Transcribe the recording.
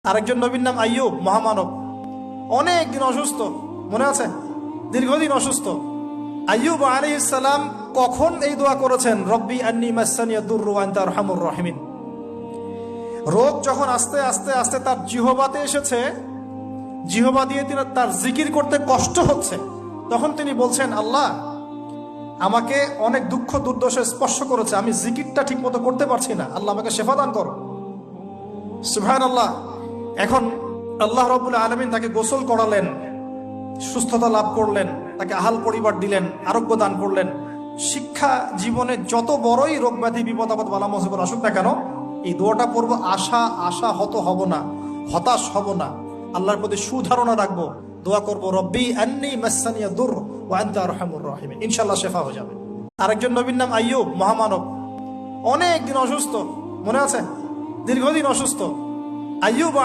আরেকজন নবীর নাম আইয়ুব, মহামানব। অনেক দিন অসুস্থ, মনে আছে? দীর্ঘদিন অসুস্থ। আইয়ুব আলাইহিস সালাম কখন এই দোয়া করেছেন? রব্বি আন্নী মাসসানিয়া দুররু ওয়া আনতা আরহামুর রাহিমিন। রোগ যখন আস্তে আস্তে আস্তে তার জিহ্বাতে এসেছে, জিহ্বা দিয়ে তিনি তার জিকির করতে কষ্ট হচ্ছে, তখন তিনি বলছেন, আল্লাহ আমাকে অনেক দুঃখ দুর্দশা স্পর্শ করেছে, আমি জিকিরটা ঠিক মতো করতে পারছি না, আল্লাহ আমাকে শেফা দান করো। সুবহানাল্লাহ। এখন আল্লাহ রাব্বুল আলামিন তাকে গোসল করালেন, সুস্থতা লাভ করলেন, তাকে আহাল পরিবার দিলেন, আরোগ্য দান করলেন। শিক্ষা জীবনে যত বড়ই রোগ ব্যাধি বিপদ আপদ বালা মুসিবত আসুক না কেন, এই দোয়াটা পড়বো, আশাহত হব না, হতাশ হব না, আল্লাহর প্রতি সুধারণা রাখবো, দোয়া করবো, রব্বি আন্নী মাসসানিয়া দুর ওয়া আনতা আরহামুর রাহিমিন। ইনশাআল্লাহ শেফা হয়ে যাবে। আরেকজন নবীর নাম আইয়ুব, মহামানব। অনেক দিন অসুস্থ, মনে আছে? দীর্ঘদিন অসুস্থ। আইয়ুব